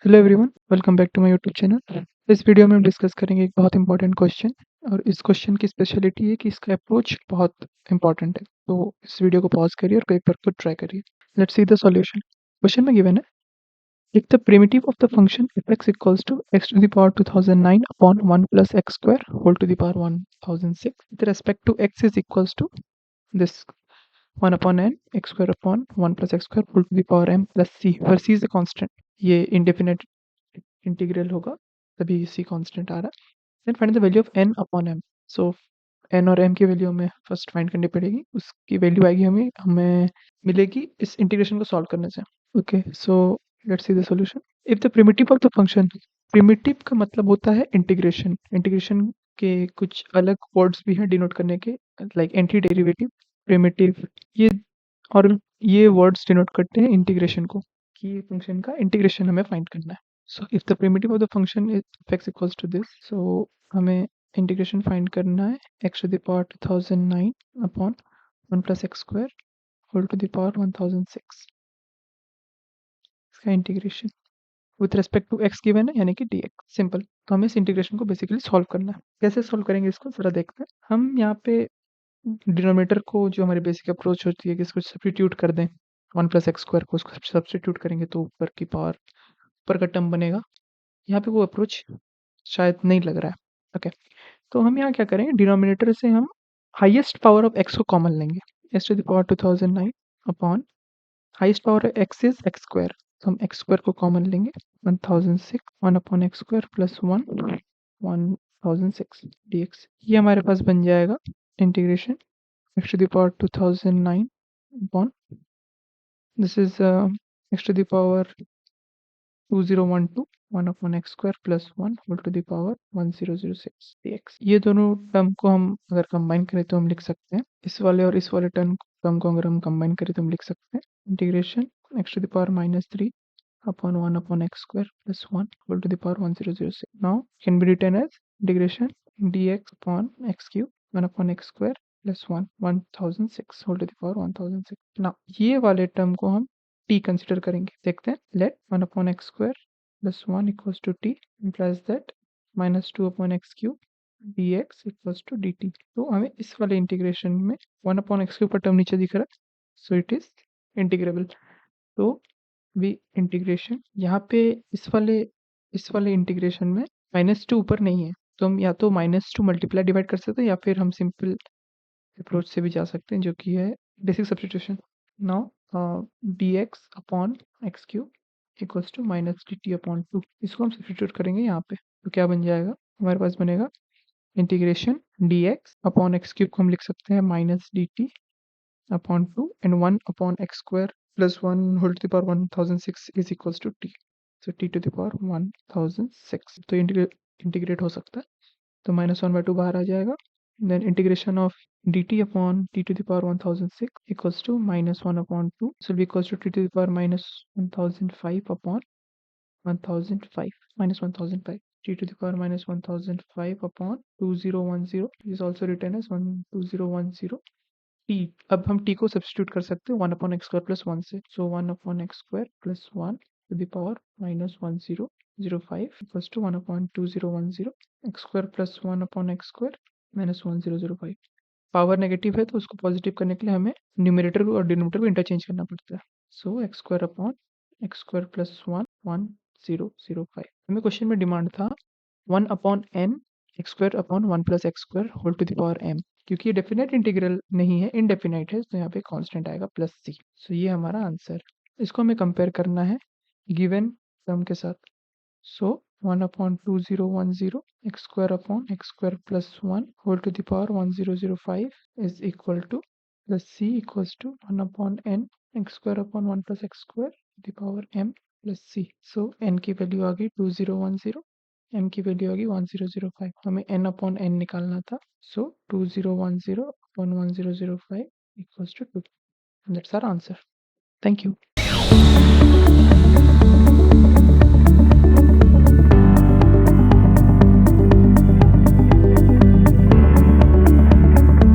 Hello everyone, welcome back to my YouTube channel. इस video में हम डिस्कस करेंगे एक बहुत इंपॉर्टेंट क्वेश्चन। और इस क्वेश्चन की स्पेशलिटी है कि इसका अप्रोच बहुत इंपॉर्टेंट है। तो इस वीडियो को पॉज करिए और पेपर को ट्राई करिए। Let's see the solution. Question में गिवन है, if the primitive of the function f(x) equals to x to the power 2009 upon 1 plus x square whole to the power 1006 with respect to x is equals to this 1 upon n x square upon 1 plus x square whole to the power m plus c, where c is a constant। ये indefinite integral होगा, तभी C constant आ रहा है। Then find the value of N upon M. So N और M की value हमें first find करनी पड़ेगी। उसकी वैल्यू आएगी हमें हमें मिलेगी इस इंटीग्रेशन को सॉल्व करने से। Okay, so let's see the solution. If the primitive of the function, primitive का मतलब होता है इंटीग्रेशन। इंटीग्रेशन के कुछ अलग वर्ड्स भी हैं डिनोट करने के, लाइक एंटी डेरिवेटिव, प्रिमिटिव, ये और ये वर्ड्स डिनोट करते हैं इंटीग्रेशन को, कि फंक्शन का इंटीग्रेशन हमें फाइंड करना है। So if the primitive of the function is f(x) equals to this, so हमें इंटीग्रेशन फाइंड करना है x to the power 2009 upon 1 plus x square whole to the power 1006, इसका integration with respect to x given है, यानी कि dx। Simple. तो हमें इस इंटीग्रेशन को बेसिकली सॉल्व करना है। कैसे सॉल्व करेंगे इसको जरा देखते हैं। हम यहाँ पे डिनोमिनेटर को, जो हमारी बेसिक अप्रोच होती है कि इसको सब्स्टिट्यूट कर दें, 1 plus x square को उसको सब्स्टिट्यूट करेंगे तो ऊपर की पावर, ऊपर का टर्म बनेगा। यहाँ पे वो अप्रोच शायद नहीं लग रहा है। ओके, तो हम यहाँ क्या करेंगे, डिनोमिनेटर से हम हाईएस्ट पावर ऑफ x को कॉमन लेंगे। x to the power 2009 upon highest power of x is x square, तो हम x स्क्वायर को कॉमन लेंगे। 1006 1 upon x square plus 1 1006 dx। ये हमारे पास बन जाएगा integration x to the power 2009 upon this is x to the power 2012 1 upon x square plus 1 whole to the power 1006 dx। ये दोनों टर्म को हम अगर कंबाइन करें तो हम लिख सकते हैं, इस वाले और इस वाले टर्म को अगर हम कंबाइन करें तो हम लिख सकते हैं integration x to the power -3 upon 1 upon x square plus 1 whole to the power 1006 now can be written as integration dx upon x cube 1 upon x square plus 1 1006 whole to the power 1006। now ये वाले term को हम t consider करेंगे। देखते हैं, let 1 upon x square plus 1 equals to t implies that -2 upon x cube dx equals to dt। तो हमें इस वाले इंटीग्रेशन में 1 upon x cube का टर्म नीचे दिख रहा है, सो इट इज इंटीग्रेबल। तो वी इंटीग्रेशन यहाँ पे इस वाले इंटीग्रेशन में -2 ऊपर नहीं है, तो हम या तो -2 मल्टीप्लाई डिवाइड कर सकते हैं या फिर हम सिंपल अप्रोच से भी जा सकते हैं, जो कि है basic substitution. Now dx upon x cube equals to -dt upon 2, इसको हम सब्स्टिट्यूट करेंगे यहाँ पे। तो क्या बन जाएगा, हमारे पास बनेगा integration dx upon x cube को हम लिख सकते हैं -dt upon 2 and 1 upon x square plus 1 whole to the power 1006 is equals to t। So t to the power 1006, तो इंटीग्रेट हो सकता है, तो -1/2 बाहर आ जाएगा। Then integration of dt upon t to the power 1006 equals to -1/2, so will be equals to t to the power -1005 upon 1005 -1005 t to the power -1005 upon 2010 is also written as 2010 T. अब हम T को substitute कर सकते हैं 1 upon x square plus 1 से, so 1 upon x square plus 1 to the power -1005 equals to 1 upon 2010 x square plus 1 upon x square -1005। Power negative है तो उसको पॉजिटिव करने के लिए हमें न्यूमरेटर और डिनोमिनेटर को इंटरचेंज करना पड़ता है। So X square upon x square plus 1 1005। हमें क्वेश्चन में डिमांड था 1 upon N X square upon 1 plus X square whole to the power M. क्योंकि ये डेफिनेट इंटीग्रल नहीं है, इनडेफिनाइट है, तो यहाँ पे कांस्टेंट आएगा प्लस सी। सो ये हमारा आंसर। इसको हमें कंपेयर करना है गिवन टर्म के साथ। सो 1 upon 2010 x square upon x square plus 1 whole to the power 1005 is equal to plus c equals to 1 upon n x square upon 1 plus x square to the power m plus c। So n की value आ गई 2010, m की value आ गई 1005। हमें n upon n निकालना था, so 2010 upon 1005 equals to 2। That's our answer. Thank you.